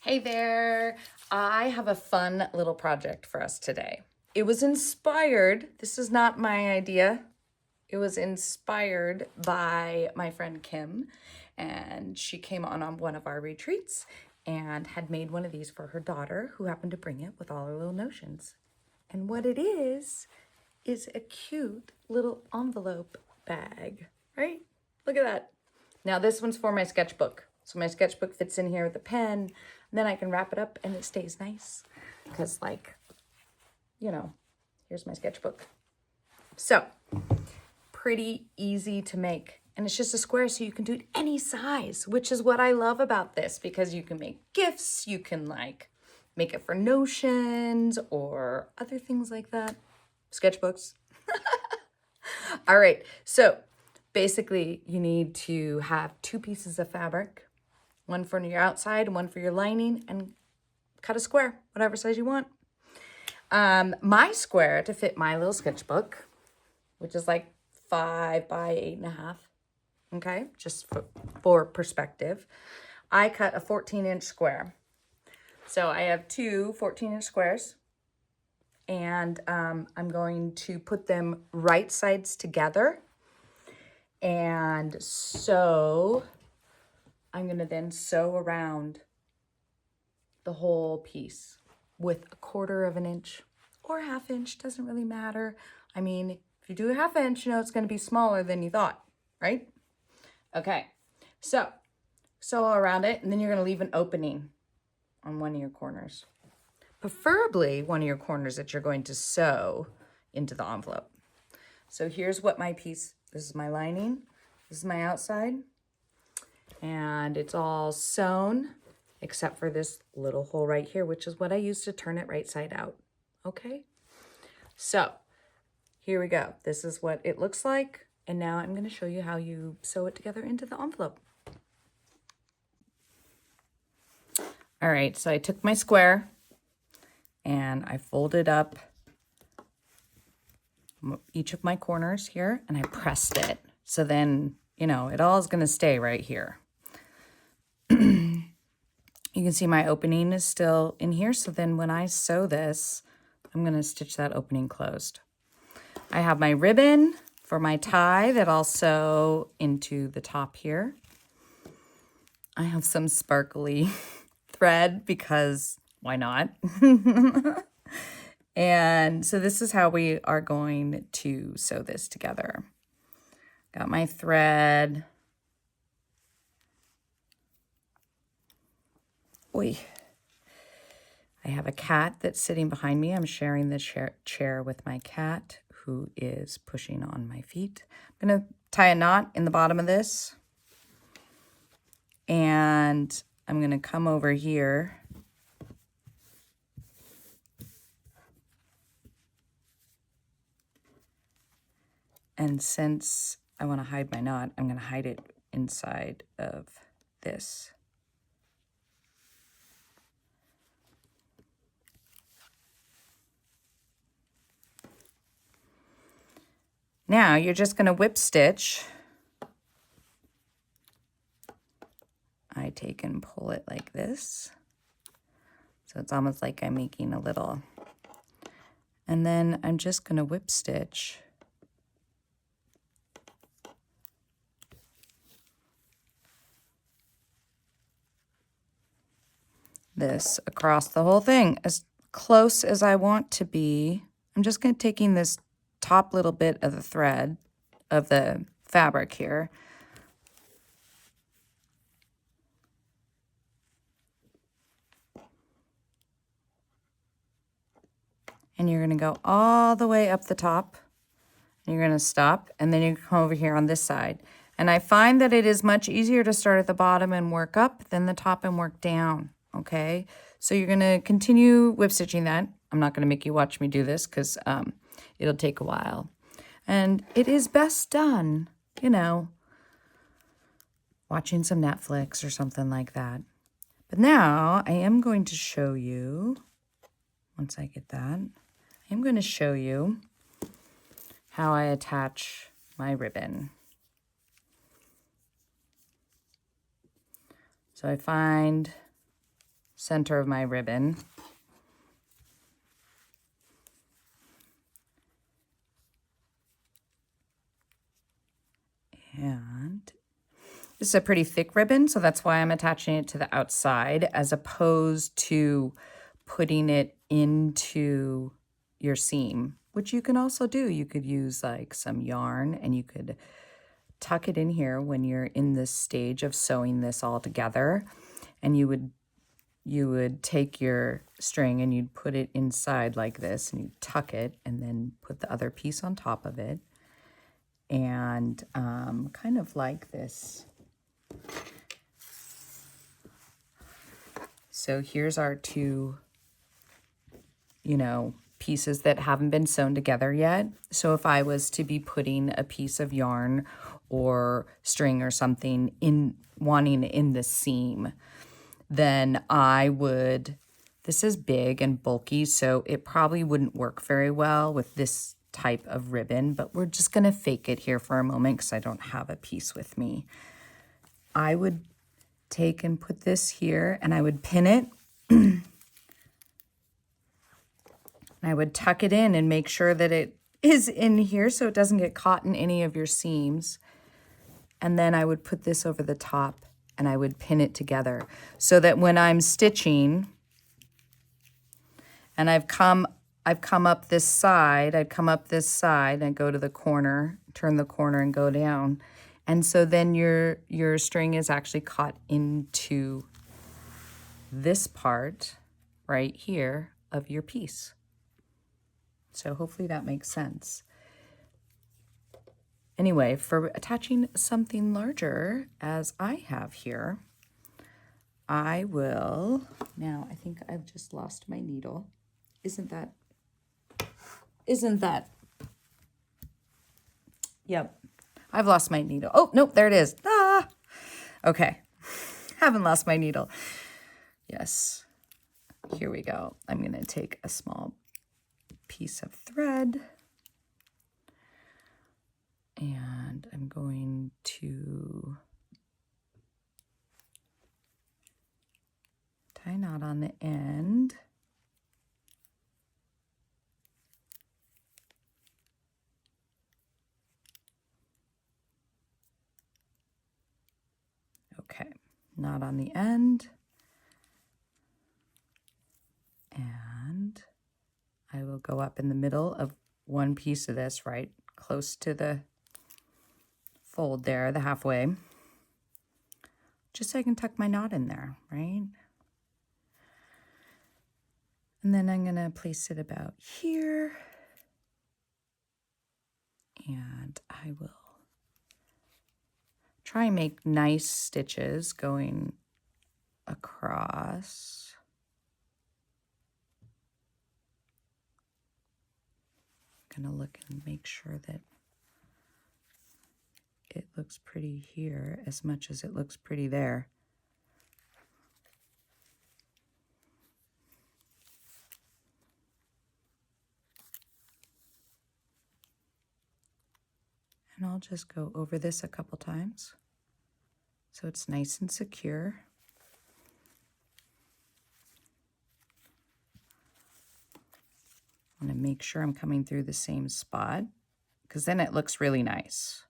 Hey there. I have a fun little project for us today. It was inspired, this is not my idea. It was inspired by my friend Kim, and she came on one of our retreats and had made one of these for her daughter, who happened to bring it with all her little notions. And what it is a cute little envelope bag, right? Look at that. Now this one's for my sketchbook. So my sketchbook fits in here with a pen, and then I can wrap it up and it stays nice. Because here's my sketchbook. So, pretty easy to make. And it's just a square, so you can do it any size, which is what I love about this, because you can make gifts, you can make it for notions or other things like that. Sketchbooks. All right, so basically you need to have 2 pieces of fabric, one for your outside and one for your lining, and cut a square, whatever size you want. My square to fit my little sketchbook, which is like 5 by 8.5. Okay, just for perspective. I cut a 14-inch square. So I have 2 14-inch squares, and I'm going to put them right sides together. And so I'm going to then sew around the whole piece with 1/4 of an inch or 1/2 inch, doesn't really matter. I mean, if you do a 1/2 inch, you know it's going to be smaller than you thought, right? Okay, so sew around it, and then you're going to leave an opening on one of your corners. Preferably one of your corners that you're going to sew into the envelope. So here's what my piece, this is my lining, this is my outside, and it's all sewn except for this little hole right here, which is what I use to turn it right side out. Okay, so here we go. This is what it looks like. And now I'm going to show you how you sew it together into the envelope. All right, so I took my square and I folded up each of my corners here, and I pressed it. So then, it all is going to stay right here. You can see my opening is still in here. So then when I sew this, I'm going to stitch that opening closed. I have my ribbon for my tie that I'll sew into the top here. I have some sparkly thread because why not? And so this is how we are going to sew this together. Got my thread. Oy. I have a cat that's sitting behind me. I'm sharing the chair with my cat, who is pushing on my feet. I'm going to tie a knot in the bottom of this. And I'm going to come over here. And since I want to hide my knot, I'm going to hide it inside of this. Now you're just going to whip stitch. I take and pull it like this. So it's almost like I'm making a little. And then I'm just going to whip stitch this across the whole thing as close as I want to be. I'm just going to taking this top little bit of the thread of the fabric here. And you're going to go all the way up the top. And you're going to stop, and then you come over here on this side. And I find that it is much easier to start at the bottom and work up than the top and work down, okay? So you're going to continue whip stitching that. I'm not going to make you watch me do this because it'll take a while. And it is best done, watching some Netflix or something like that. But now I am going to show you, once I get that, I'm going to show you how I attach my ribbon. So I find center of my ribbon. And this is a pretty thick ribbon, so that's why I'm attaching it to the outside as opposed to putting it into your seam, which you can also do. You could use like some yarn and you could tuck it in here when you're in this stage of sewing this all together, and you would take your string and you'd put it inside like this and you'd tuck it and then put the other piece on top of it, and kind of like this. So here's our two, pieces that haven't been sewn together yet. So if I was to be putting a piece of yarn or string or something wanting in the seam, then I would, this is big and bulky, so it probably wouldn't work very well with this type of ribbon, but we're just gonna fake it here for a moment because I don't have a piece with me. I would take and put this here and I would pin it. I would tuck it in and make sure that it is in here so it doesn't get caught in any of your seams. And then I would put this over the top and I would pin it together so that when I'm stitching and I've come up this side, I'd come up this side and go to the corner, turn the corner and go down. And so then your string is actually caught into this part right here of your piece. So hopefully that makes sense. Anyway, for attaching something larger, as I have here, I will, now I think I've just lost my needle. Isn't that, yep, I've lost my needle. Oh, nope, there it is. Ah, okay, haven't lost my needle. Yes, here we go. I'm gonna take a small piece of thread and I'm going to tie a knot on the end. Okay, knot on the end. And I will go up in the middle of one piece of this, right close to the fold there, the halfway, just so I can tuck my knot in there, right? And then I'm gonna place it about here. And I will try and make nice stitches going across. Gonna look and make sure that it looks pretty here as much as it looks pretty there. And I'll just go over this a couple times so it's nice and secure. I want to make sure I'm coming through the same spot because then it looks really nice.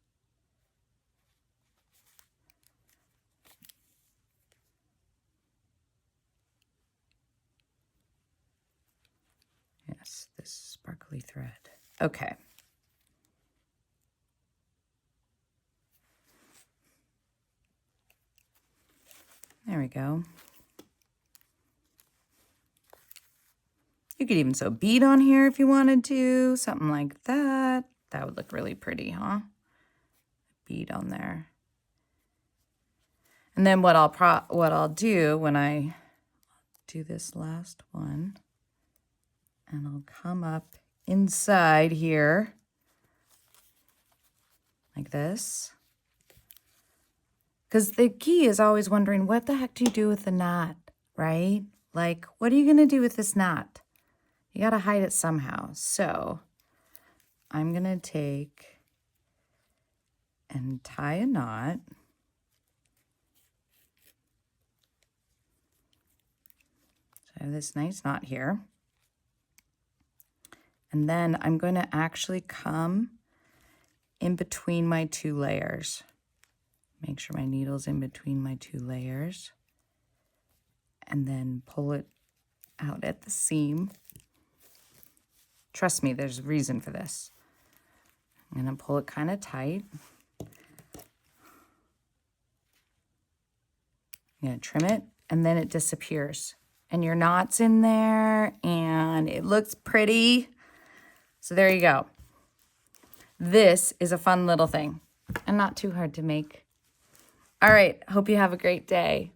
Yes, this sparkly thread. Okay. There we go. You could even sew a bead on here if you wanted to, something like that. That would look really pretty, huh? Bead on there. And then what I'll do when I do this last one, and I'll come up inside here like this. Because the key is always wondering, what the heck do you do with the knot, right? Like, what are you gonna do with this knot? You gotta hide it somehow. So I'm gonna take and tie a knot. I have this nice knot here. And then I'm going to actually come in between my 2 layers. Make sure my needle's in between my 2 layers. And then pull it out at the seam. Trust me, there's a reason for this. I'm going to pull it kind of tight. I'm going to trim it, and then it disappears. And your knot's in there, and it looks pretty. So there you go. This is a fun little thing, and not too hard to make. All right, hope you have a great day.